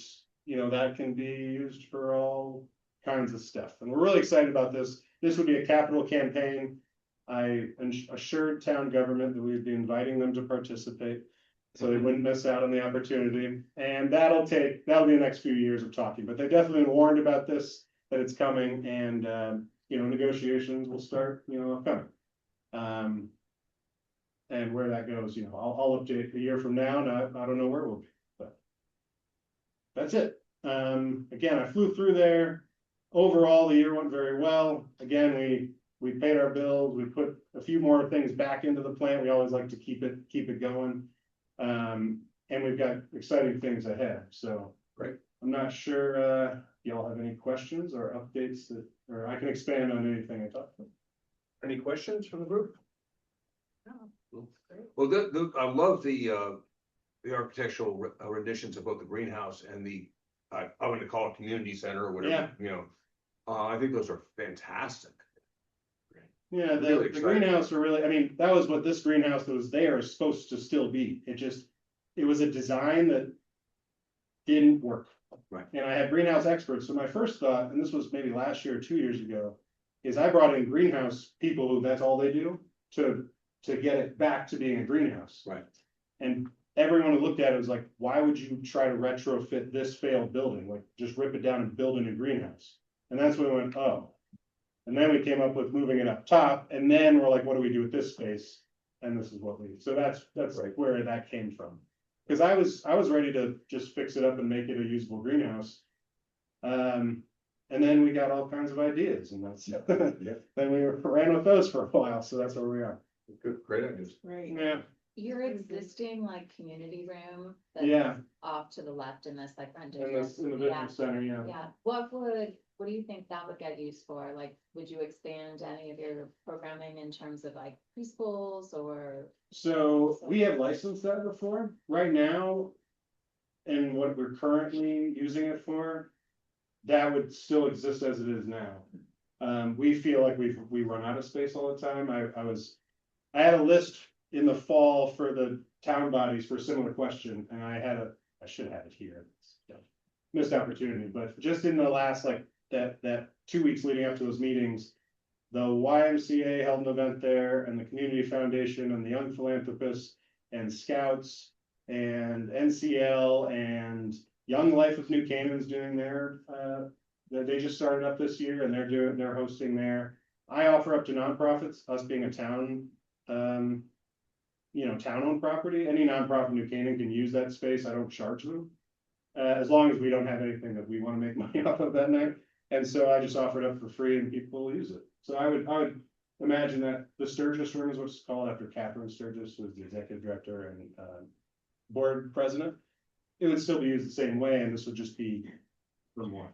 that can be used for all kinds of stuff. And we're really excited about this. This would be a capital campaign. I assured town government that we'd be inviting them to participate, so they wouldn't miss out on the opportunity. And that'll be the next few years of talking, but they definitely been warned about this, that it's coming, and negotiations will start, coming. And where that goes, I'll update a year from now, and I don't know where we'll be, but that's it. Again, I flew through there. Overall, the year went very well. Again, we paid our bills, we put a few more things back into the plant, we always like to keep it going. And we've got exciting things ahead, so. Great. I'm not sure, y'all have any questions or updates that, or I can expand on anything I talked about. Any questions from the group? No. Well, I love the architectural renditions of both the greenhouse and the, I'm gonna call it community center or whatever, Yeah. you know. I think those are fantastic. Yeah, Really the exciting. greenhouse were really, I mean, that was what this greenhouse that was there is supposed to still be. It was a design that didn't work. Right. And I had greenhouse experts, so my first thought, and this was maybe last year or 2 years ago, is I brought in greenhouse people who that's all they do to get it back to being a greenhouse. Right. And everyone who looked at it was like, why would you try to retrofit this failed building? Like, just rip it down and build a new greenhouse. And that's when we went, oh. And then we came up with moving it up top, and then we're like, what do we do with this space? And this is what so that's Right. where that came from. Cause I was ready to just fix it up and make it a usable greenhouse. And then we got all kinds of ideas and that's, then we ran with those for a while, so that's where we are. Good, great ideas. Right. Yeah, Your existing like community room. that's yeah, Off to the left in this like in rendition. this, in the Yeah, business center, yeah. yeah. What do you think that would get used for? Like, would you expand any of your programming in terms of like preschools or? So we have licensed that before, right now. And what we're currently using it for, that would still exist as it is now. We feel like we run out of space all the time. I had a list in the fall for the town bodies for a similar question, and I should have it here. Missed opportunity, but just in the last, like, that 2 weeks leading up to those meetings, the YMCA held an event there, and the Community Foundation, and the Young Philanthropists, and Scouts, and NCL, and Young Life of New Canaan's doing their, they just started up this year, and they're hosting there. I offer up to nonprofits, us being a town, town-owned property, any nonprofit in New Canaan can use that space, I don't charge them. As long as we don't have anything that we wanna make money off of that night, and so I just offer it up for free and people will use it. So I would imagine that the Sturgis room is what it's called after Catherine Sturgis, who was the executive director and, board president. It would still be used the same way, and this would just be for more.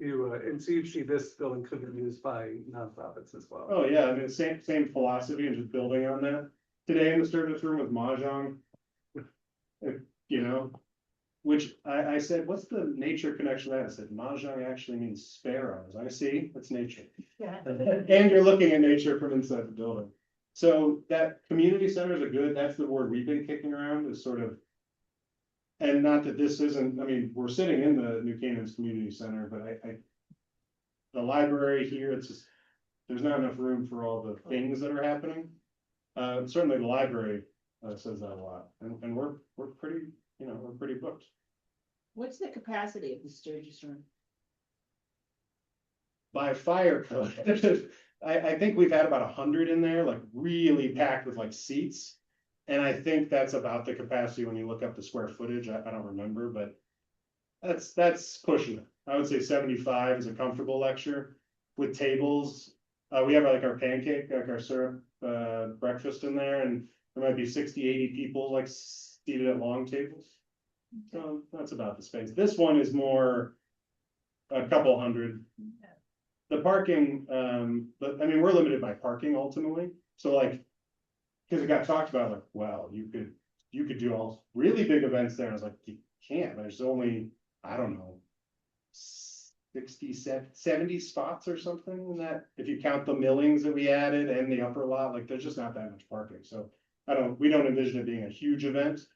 And so you see this building could be used by nonprofits as well. Oh, yeah, I mean, same philosophy and just building on that. Today in the Sturgis room with Mahjong. Which I said, what's the nature connection to that? I said, Mahjong actually means sparrows. I see, it's nature. Yeah. And you're looking at nature from inside the building. So that community centers are good. That's the word we've been kicking around is sort of. And not that this isn't, I mean, we're sitting in the New Canaan's Community Center, but the library here, it's just, there's not enough room for all the things that are happening. Certainly the library says that a lot, and we're pretty, we're pretty booked. What's the capacity of the Sturgis room? By fire code, I think we've had about 100 in there, like really packed with like seats. And I think that's about the capacity when you look up the square footage. I don't remember, but that's pushing it. I would say 75 is a comfortable lecture with tables. We have like our pancake, like our syrup breakfast in there, and there might be 60, 80 people like seated at long tables. So that's about the space. This one is more a couple hundred. The parking, but I mean, we're limited by parking ultimately. So like, because it got talked about, like, well, you could do all really big events there. And I was like, you can't. There's only, I don't know, 60, 70 spots or something in that. If you count the millings that we added and the upper lot, like, there's just not that much parking. So we don't envision it being a huge event.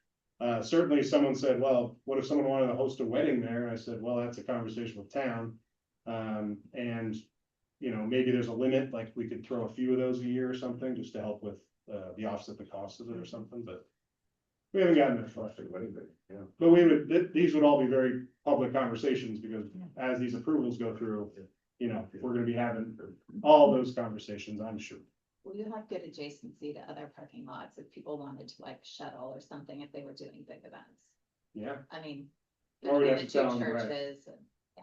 Certainly someone said, well, what if someone wanted to host a wedding there? And I said, well, that's a conversation with town. And maybe there's a limit, like we could throw a few of those a year or something, just to help with the offset the cost of it or something, but we haven't gotten that far. But these would all be very public conversations, because as these approvals go through, we're gonna be having all those conversations, I'm sure. Will you have good adjacency to other parking lots if people wanted to like shuttle or something if they were doing big events? Yeah. I mean, Or we have the to two tell them, right. churches.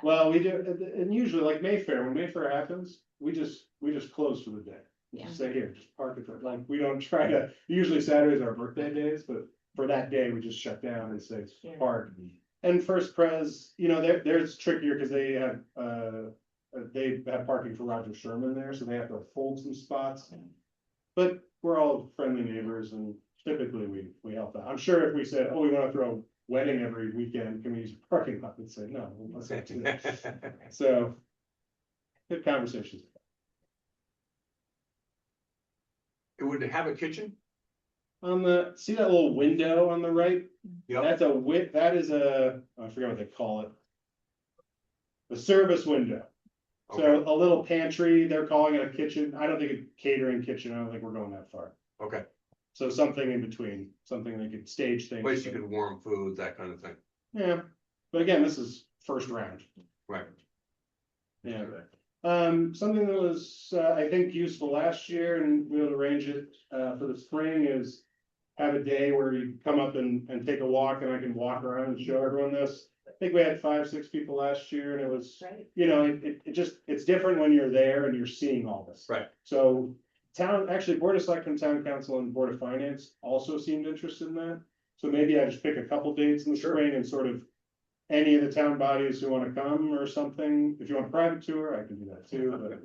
Well, we do, and usually like Mayfair, when Mayfair happens, we just close for the day. We just say, here, just park it, like, we don't try to, usually Saturdays are birthday days, but for that day, we just shut down and say, park. And First Pres, you know, there's trickier because they have parking for Roger Sherman there, so they have to hold some spots. But we're all friendly neighbors and typically we help out. I'm sure if we said, oh, we want to throw a wedding every weekend, can we use a parking lot? We'd say, no, let's not do that. So, good conversations. It would have a kitchen? On the, see that little window on the right? Yep. That's that is I forget what they call it. The service window. So Okay. a little pantry, they're calling it a kitchen. I don't think a catering kitchen, I don't think we're going that far. Okay, So something in between, something they could stage things. place you could warm food, that kind of thing. Yeah, but again, this is first round. Right. Yeah. Something that was, I think useful last year and we'll arrange it, for the spring is have a day where you come up and take a walk and I can walk around and show everyone this. I think we had 5, 6 people last year and it was, you know, it just, it's different when you're there and you're seeing all this. Right. So actually Board of Selectmen, Town Council and Board of Finance also seemed interested in that. So maybe I just pick a couple dates in the spring and sort of any of the town bodies who want to come or something. If you want a private tour, I can do that too,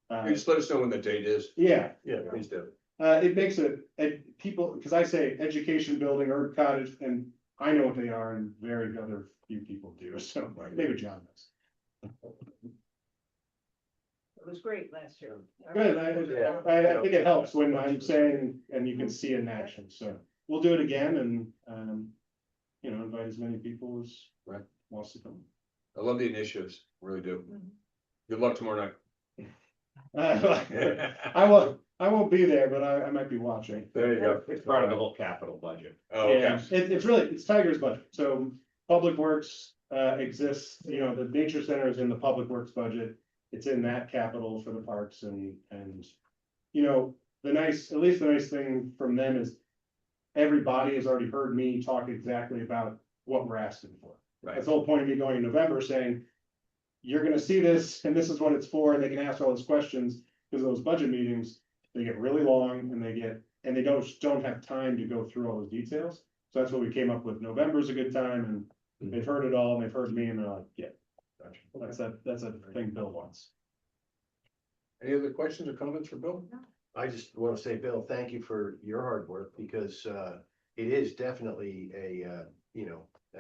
but. You just let us know when the date is. Yeah, Yeah, please do. it makes people, because I say education building or cottage, and I know what they are, and very other few people do, so maybe John does. It was great last year. Good, I think it helps when I'm saying, and you can see it in action, so we'll do it again and, you know, invite as many people as wants to come. I love the initiatives, really do. Good luck tomorrow night. I won't be there, but I might be watching. There you go. It's part of the whole capital budget. Oh, Yeah, okay. it's Tiger's budget, so Public Works exists, you know, the nature center is in the Public Works budget. It's in that capital for the parks and, you know, at least the nice thing from them is everybody has already heard me talk exactly about what we're asking for. Right. That's the whole point of me going in November saying, you're gonna see this and this is what it's for, and they can ask all those questions, because those budget meetings, they get really long and they don't have time to go through all those details. So that's what we came up with. November's a good time and they've heard it all and they've heard me and they're like, yeah. That's a thing Bill wants. Any other questions or comments for Bill? I just want to say, Bill, thank you for your hard work because it is definitely a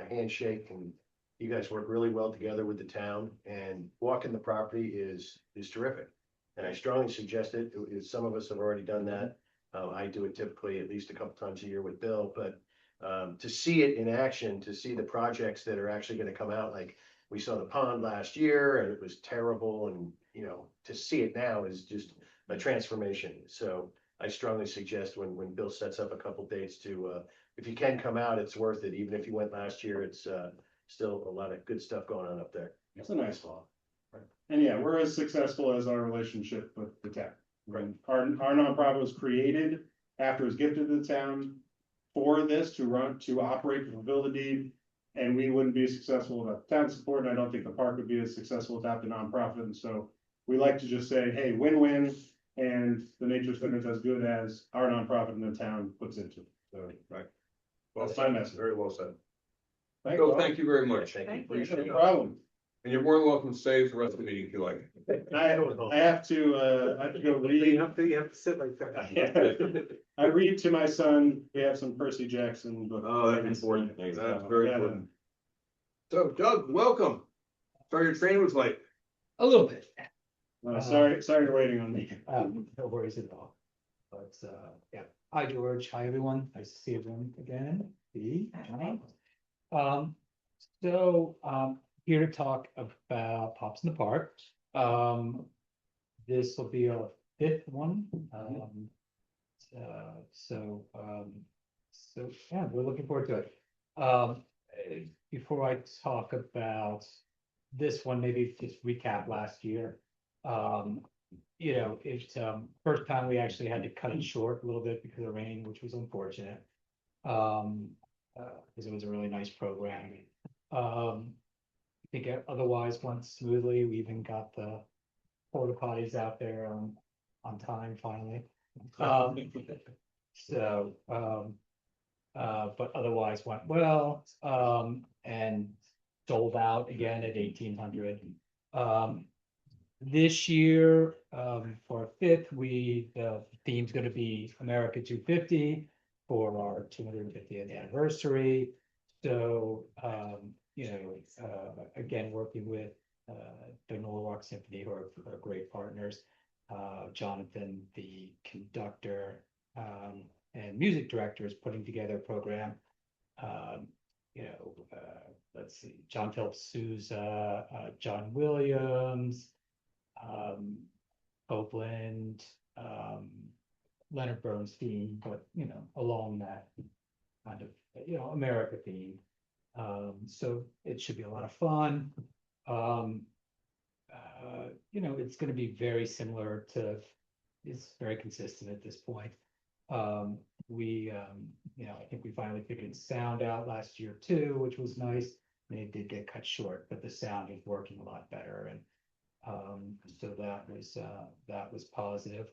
handshake and you guys work really well together with the town and walking the property is terrific. And I strongly suggest it. Some of us have already done that. I do it typically at least a couple times a year with Bill, but to see it in action, to see the projects that are actually going to come out, like we saw the pond last year and it was terrible. And, you know, to see it now is just a transformation. So I strongly suggest when Bill sets up a couple dates to, if you can come out, it's worth it. Even if you went last year, it's still a lot of good stuff going on up there. It's a nice law. And yeah, we're as successful as our relationship with the town. Right. Our nonprofit was created after it was gifted to the town for this to operate, to fulfill the deed. And we wouldn't be successful without town support. And I don't think the park would be as successful without the nonprofit. And so we like to just say, hey, win-win. And the nature center is as good as our nonprofit in the town puts into it. So, Right. Well, that's my message. very well said. Thank Bill, you. thank you very much. Thank you. Appreciate No it. problem. And you're more than welcome to stay for the rest of the meeting if you like. I have to go read. You have to sit like that. I read to my son. We have some Percy Jackson books. Oh, that's important. That's very important. So Doug, welcome. Sorry your train was late. A little bit. Sorry you're waiting on me. No worries at all. But, yeah. Hi, George. Hi, everyone. Nice to see everyone again. Here to talk about Pops in the Park. This will be our 5th one. Yeah, we're looking forward to it. Before I talk about this one, maybe just recap last year. You know, it's first time we actually had to cut it short a little bit because of rain, which was unfortunate. Because it was a really nice program. think it otherwise went smoothly. We even got the porta potties out there on time finally. But otherwise went well, and sold out again at 1,800. This year, for 5th, the theme's gonna be America 250 for our 250th anniversary. So, again, working with, the Norwalk Symphony, who are great partners. Jonathan, the conductor, and music director, is putting together a program. Let's see, John Philip Sousa, John Williams, Copeland, Leonard Bernstein, but along that kind of America theme. So it should be a lot of fun. It's gonna be very similar to, it's very consistent at this point. I think we finally figured the sound out last year too, which was nice. I mean, it did get cut short, but the sound is working a lot better, and so that was positive.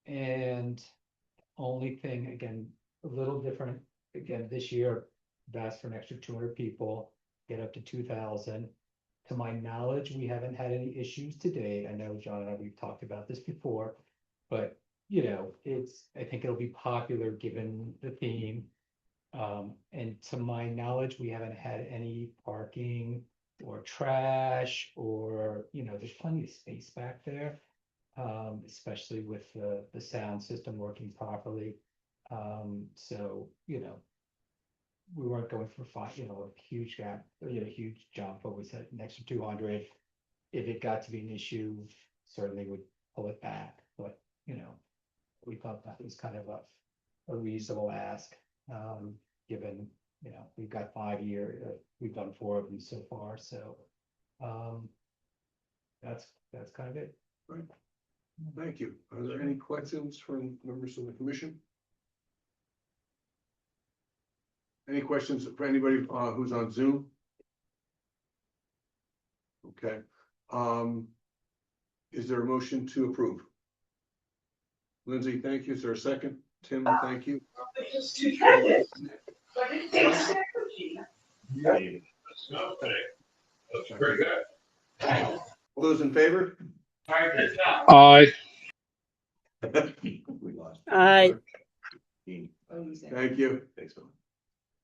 And only thing, again, a little different, again, this year, I've asked for an extra 200 people, get up to 2,000. To my knowledge, we haven't had any issues today. I know John and I, we've talked about this before, but I think it'll be popular given the theme. And to my knowledge, we haven't had any parking or trash, or, there's plenty of space back there. Especially with the sound system working properly. So, we weren't going for a huge gap, huge jump, but we said an extra 200. If it got to be an issue, certainly would pull it back, but, we thought that was kind of a reasonable ask, given, we've got 5 years, we've done 4 of them so far, so, that's kind of it. Right. Thank you. Are there any questions from members of the commission? Any questions for anybody who's on Zoom? Okay. Is there a motion to approve? Lindsay, thank you. Is there a second? Tim, thank you. All those in favor? Aye. We lost. Aye. Thank you. Thanks.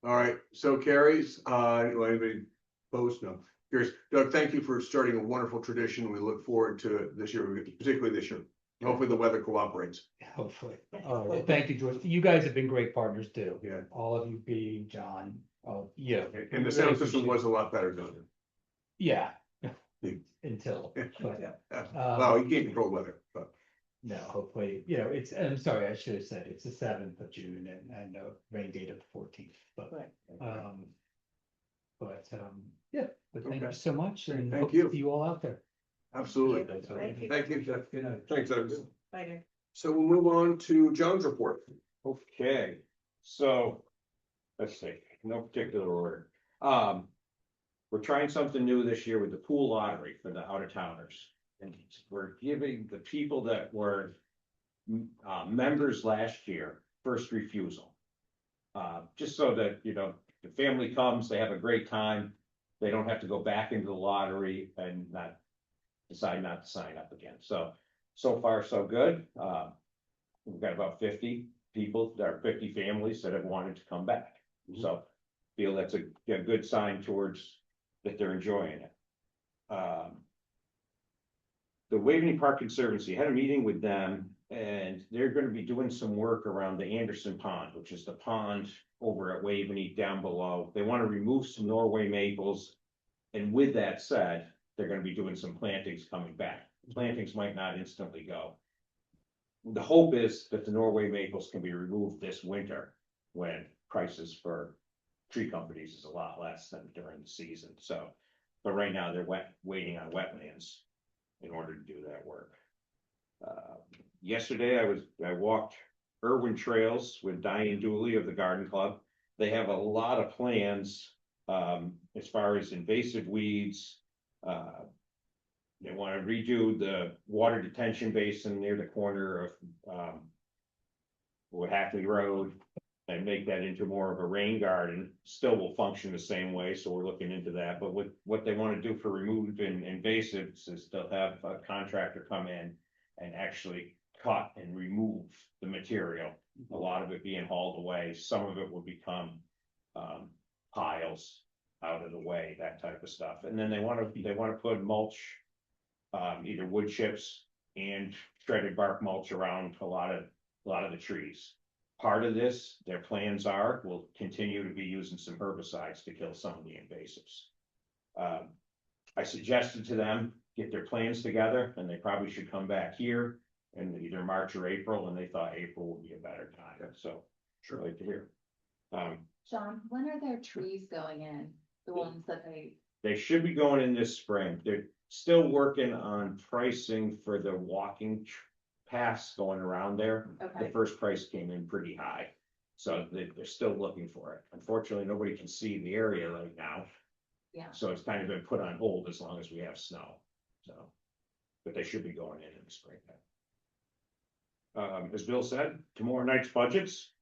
All right, so carries, anybody opposed? No. Carries. Doug, thank you for starting a wonderful tradition. We look forward to it this year, particularly this year. Hopefully the weather cooperates. Hopefully. Well, thank you, George. You guys have been great partners too. Yeah. All of you being John, yeah. And the sound system was a lot better, doesn't it? Yeah. Until, but, Well, you can't control weather, but. no, hopefully, I'm sorry, I should have said it's the 7th of June and no rain date of the 14th, but, yeah, but thank you Okay. so much, and Thank hope to you. see you all out there. Absolutely. Thank you. Thank you, Jeff. Good night. Thanks, Doug. Bye. So we'll move on to John's report. Okay, so, let's see, no particular order. We're trying something new this year with the pool lottery for the out of towners. And we're giving the people that were members last year first refusal. Just so that, the family comes, they have a great time. They don't have to go back into the lottery and decide not to sign up again. So far, so good. We've got about 50 people, there are 50 families that have wanted to come back. So feel that's a good sign towards that they're enjoying it. The Waveney Park Conservancy had a meeting with them, and they're gonna be doing some work around the Anderson Pond, which is the pond over at Waveney down below. They wanna remove some Norway maples. And with that said, they're gonna be doing some plantings coming back. Plantings might not instantly go. The hope is that the Norway maples can be removed this winter when prices for tree companies is a lot less than during the season, so. But right now, they're waiting on wetlands in order to do that work. Yesterday, I walked Irwin Trails with Diane Dooley of the Garden Club. They have a lot of plans As far as invasive weeds, they want to redo the water detention basin near the corner of, Hackley Road and make that into more of a rain garden. Still will function the same way, so we're looking into that. But what they want to do for removing invasives is they'll have a contractor come in and actually cut and remove the material. A lot of it being hauled away, some of it will become piles out of the way, that type of stuff. And then they want to put mulch, either wood chips and shredded bark mulch around a lot of the trees. Part of this, their plans are, will continue to be using some herbicides to kill some of the invasives. I suggested to them, get their plans together, and they probably should come back here in either March or April, and they thought April would be a better time, so. Sure. Like to hear. Sean, when are their trees going in? The ones that They should be going in this spring. They're still working on pricing for the walking paths going around there. Okay. The first price came in pretty high, so they're still looking for it. Unfortunately, nobody can see the area right now. Yeah. So it's kind of been put on hold as long as we have snow, so. But they should be going in the spring. As Bill said, tomorrow night's budgets,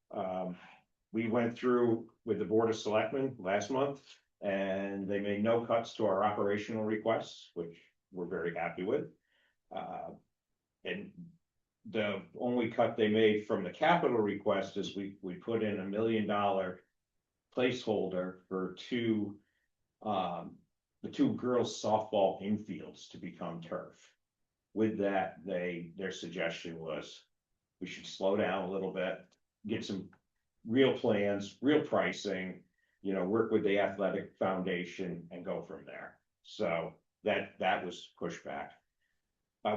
we went through with the Board of Selectmen last month. And they made no cuts to our operational requests, which we're very happy with. And the only cut they made from the capital request is we put in $1 million placeholder for the two girls softball infields to become turf. With that, their suggestion was we should slow down a little bit, get some real plans, real pricing, work with the athletic foundation and go from there. So that was pushed back.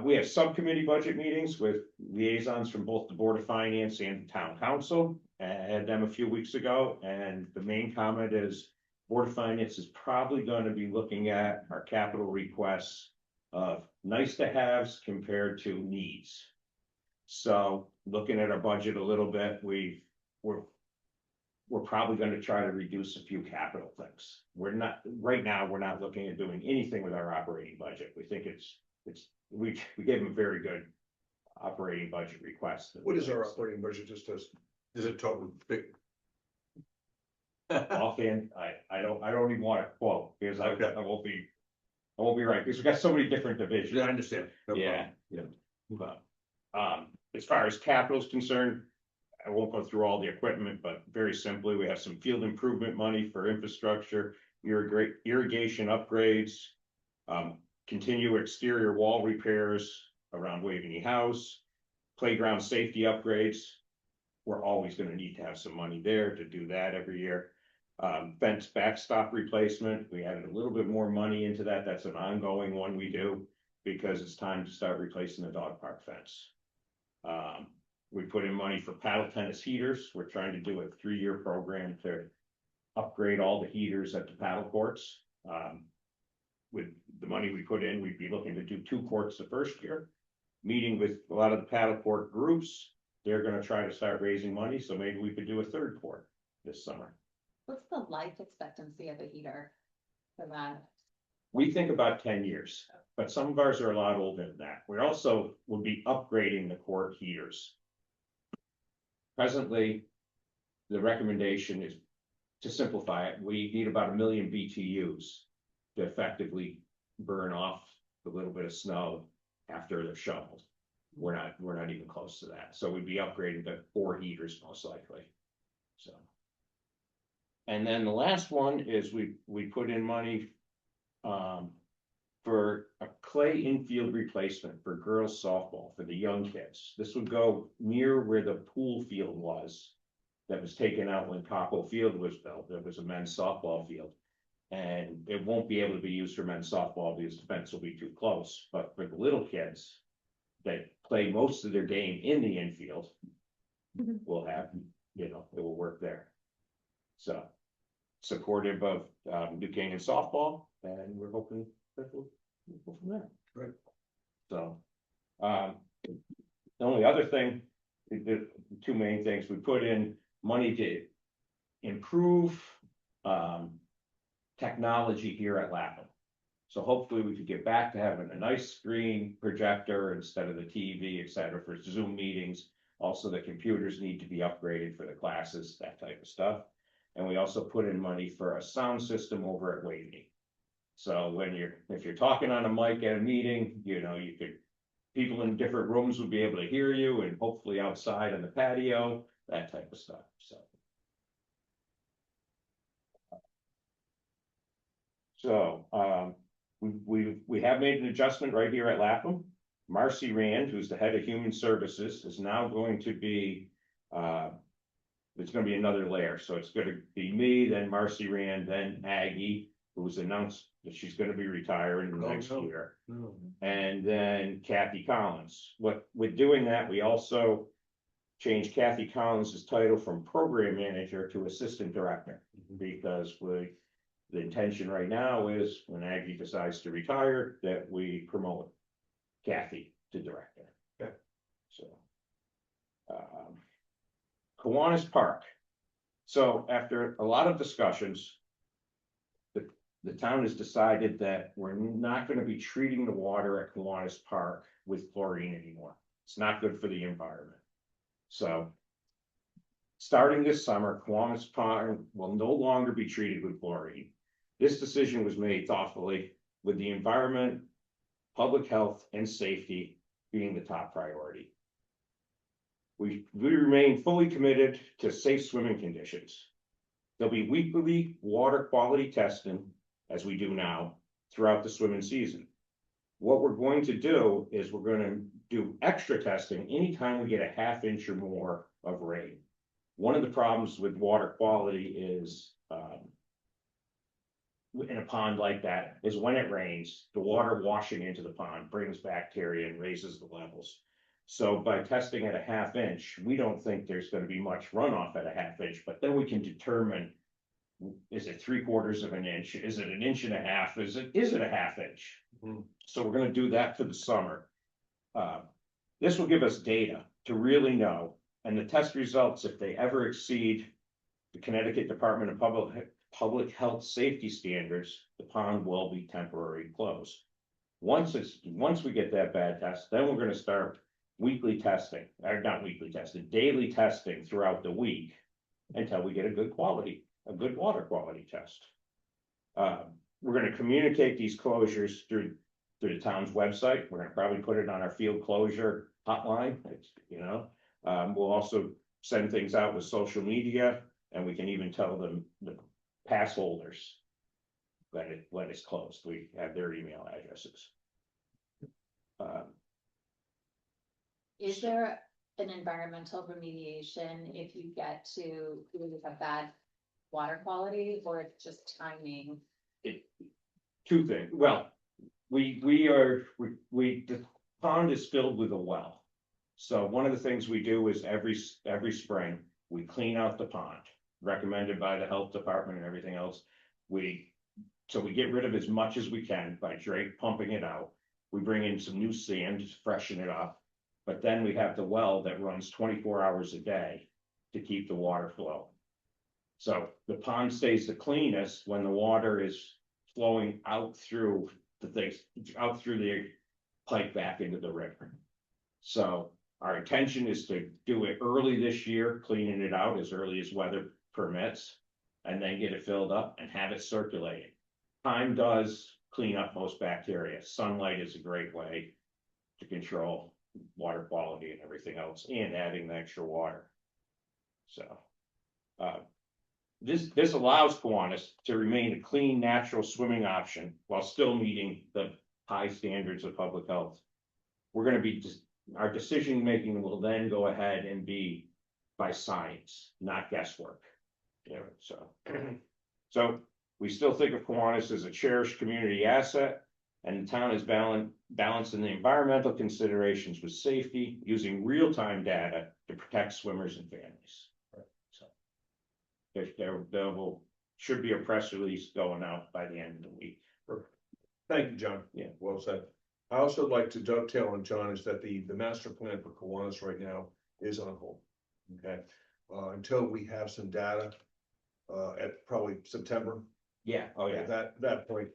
We have subcommittee budget meetings with liaisons from both the Board of Finance and the Town Council. I had them a few weeks ago, and the main comment is Board of Finance is probably going to be looking at our capital requests of nice to haves compared to needs. So looking at our budget a little bit, we're probably going to try to reduce a few capital things. Right now, we're not looking at doing anything with our operating budget. We think we gave them a very good operating budget request. What is our operating budget, just as, is it total big? Offhand, I don't even want to quote, because I won't be right, because we've got so many different divisions. Yeah, I understand. No problem. Yeah. But, as far as capital is concerned, I won't go through all the equipment, but very simply, we have some field improvement money for infrastructure, irrigation upgrades, continue exterior wall repairs around Waveney House, playground safety upgrades. We're always going to need to have some money there to do that every year. Fence backstop replacement, we added a little bit more money into that. That's an ongoing one we do because it's time to start replacing the dog park fence. We put in money for paddle tennis heaters. We're trying to do a 3-year program to upgrade all the heaters at the paddle courts. With the money we put in, we'd be looking to do 2 courts the first year. Meeting with a lot of the paddle court groups, they're gonna try to start raising money, so maybe we could do a 3rd court this summer. What's the life expectancy of a heater for that? We think about 10 years, but some of ours are a lot older than that. We also will be upgrading the court heaters. Presently, the recommendation is, to simplify it, we need about 1 million BTUs to effectively burn off the little bit of snow after they're shoveled. We're not even close to that. So we'd be upgrading to 4 heaters most likely. So. And then the last one is we put in money for a clay infield replacement for girls softball for the young kids. This would go near where the pool field was that was taken out when Coppell Field was built. There was a men's softball field. And it won't be able to be used for men's softball because the fence will be too close. But for the little kids that play most of their game in the infield, we'll have, it will work there. So supportive of New Canaan softball, and we're hoping that we'll go from there. Right. So the only other thing, the 2 main things, we put in money to improve technology here at Lapham. So hopefully we could get back to having a nice screen projector instead of the TV, et cetera, for Zoom meetings. Also, the computers need to be upgraded for the classes, that type of stuff. And we also put in money for a sound system over at Wavy. So when if you're talking on a mic at a meeting, you know, people in different rooms would be able to hear you, and hopefully outside on the patio, that type of stuff, so. So, we have made an adjustment right here at Lapham. Marcy Rand, who's the head of Human Services, is now going to be, there's gonna be another layer, so it's gonna be me, then Marcy Rand, then Aggie, who's announced that she's gonna be retiring next year. And then Kathy Collins. With doing that, we also changed Kathy Collins's title from program manager to assistant director. Because the intention right now is when Aggie decides to retire, that we promote Kathy to director. Okay. So. Kiwanis Park. So after a lot of discussions, the town has decided that we're not gonna be treating the water at Kiwanis Park with chlorine anymore. It's not good for the environment. So starting this summer, Kiwanis Park will no longer be treated with chlorine. This decision was made thoughtfully with the environment, public health, and safety being the top priority. We remain fully committed to safe swimming conditions. There'll be weekly water quality testing, as we do now, throughout the swimming season. What we're going to do is we're gonna do extra testing anytime we get a ½ inch or more of rain. One of the problems with water quality is, in a pond like that, is when it rains, the water washing into the pond brings bacteria and raises the levels. So by testing at a ½ inch, we don't think there's gonna be much runoff at a ½ inch, but then we can determine, is it 3/4 of an inch? Is it 1.5 inches? Is it a ½ inch? So we're gonna do that for the summer. This will give us data to really know, and the test results, if they ever exceed the Connecticut Department of Public Health Safety standards, the pond will be temporarily closed. Once we get that bad test, then we're gonna start weekly testing, or not weekly testing, daily testing throughout the week until we get a good water quality test. We're gonna communicate these closures through the town's website. We're gonna probably put it on our field closure hotline, we'll also send things out with social media, and we can even tell them, the pass holders, when it's closed. We have their email addresses. Is there an environmental remediation if you get to really have bad water quality, or it's just timing? Two things, well, the pond is filled with a well. So one of the things we do is every spring, we clean out the pond, recommended by the health department and everything else. So we get rid of as much as we can by pumping it out. We bring in some new sand to freshen it up. But then we have the well that runs 24 hours a day to keep the water flow. So the pond stays the cleanest when the water is flowing out through the pipe back into the river. So our intention is to do it early this year, cleaning it out as early as weather permits, and then get it filled up and have it circulating. Time does clean up most bacteria. Sunlight is a great way to control water quality and everything else, and adding the extra water. So, this allows Kiwanis to remain a clean, natural swimming option while still meeting the high standards of public health. We're gonna be our decision making will then go ahead and be by science, not guesswork. So we still think of Kiwanis as a cherished community asset, and the town is balancing the environmental considerations with safety, using real-time data to protect swimmers and families. So there should be a press release going out by the end of the week. Thank you, John. Yeah. Well said. I also like to dovetail on John is that the master plan for Kiwanis right now is on hold. Okay, until we have some data, at probably September, Yeah, oh, yeah. At that point,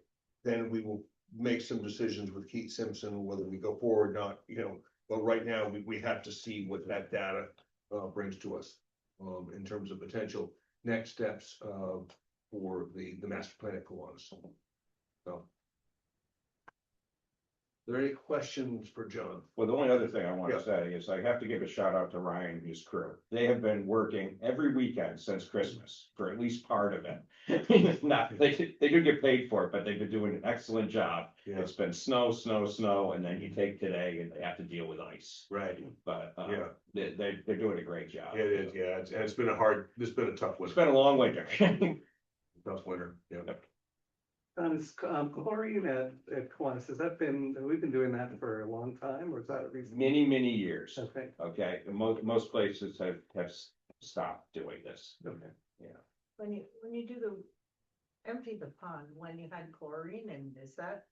then we will make some decisions with Keith Simpson, whether we go forward or not, but right now, we have to see what that data brings to us. In terms of potential next steps for the master plan at Kiwanis. So. Are there any questions for John? Well, the only other thing I want Yeah. to say is I have to give a shout out to Ryan and his crew. They have been working every weekend since Christmas for at least part of it. Not, they do get paid for it, but they've been doing an excellent job. Yeah. It's been snow, and then you take today and they have to deal with ice. Right. But Yeah. they're doing a great job. Yeah, it is, yeah, it's been a tough It's winter, been a long winter. tough winter, yeah. Chlorine at Kiwanis, have we been doing that for a long time, or is that a recent? Many years. Okay, Okay, and most places have stopped doing this. okay. When you do empty the pond, when you had chlorine, and is that?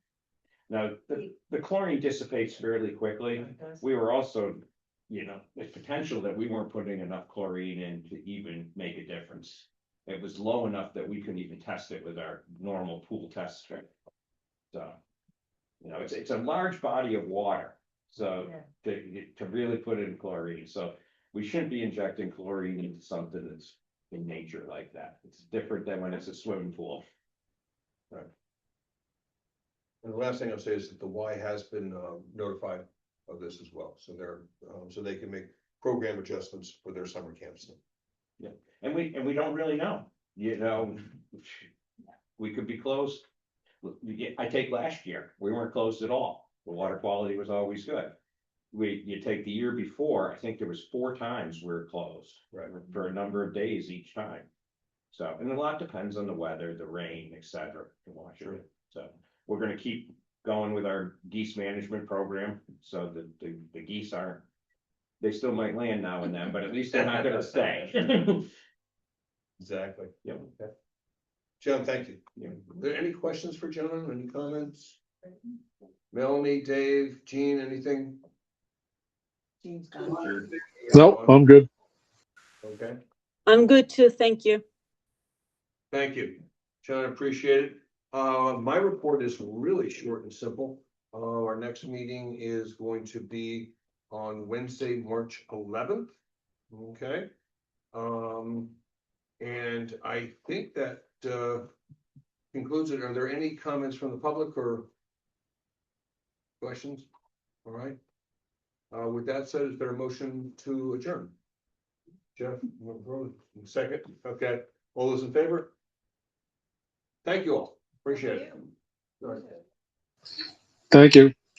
Now, the chlorine dissipates fairly quickly. We were also, there's potential that we weren't putting enough chlorine in to even make a difference. It was low enough that we couldn't even test it with our normal pool test strip. So, it's a large body of water, so to really put in chlorine, so we shouldn't be injecting chlorine into something that's in nature like that. It's different than when it's a swimming pool. And the last thing I'll say is that the Y has been notified of this as well, so so they can make program adjustments for their summer camps. And we don't really know, we could be closed. I take last year, we weren't closed at all. The water quality was always good. You take the year before, I think there was 4 times we were closed. Right. For a number of days each time. So, and a lot depends on the weather, the rain, et cetera, in Washington. So we're gonna keep going with our geese management program, so that the geese they still might land now and then, but at least they're not gonna stay. Exactly. Yeah. Okay. John, thank you. Yeah. Are there any questions for John? Any comments? Melanie, Dave, Jean, anything? Jean's gone. Nope, I'm good. Okay, I'm good too, thank you. thank you. John, appreciate it. My report is really short and simple. Our next meeting is going to be on Wednesday, March 11th. Okay. And I think that concludes it. Are there any comments from the public or questions? All right. With that said, is there a motion to adjourn? Jeff, second, okay, all those in favor? Thank you all, appreciate it. All right. Thank you.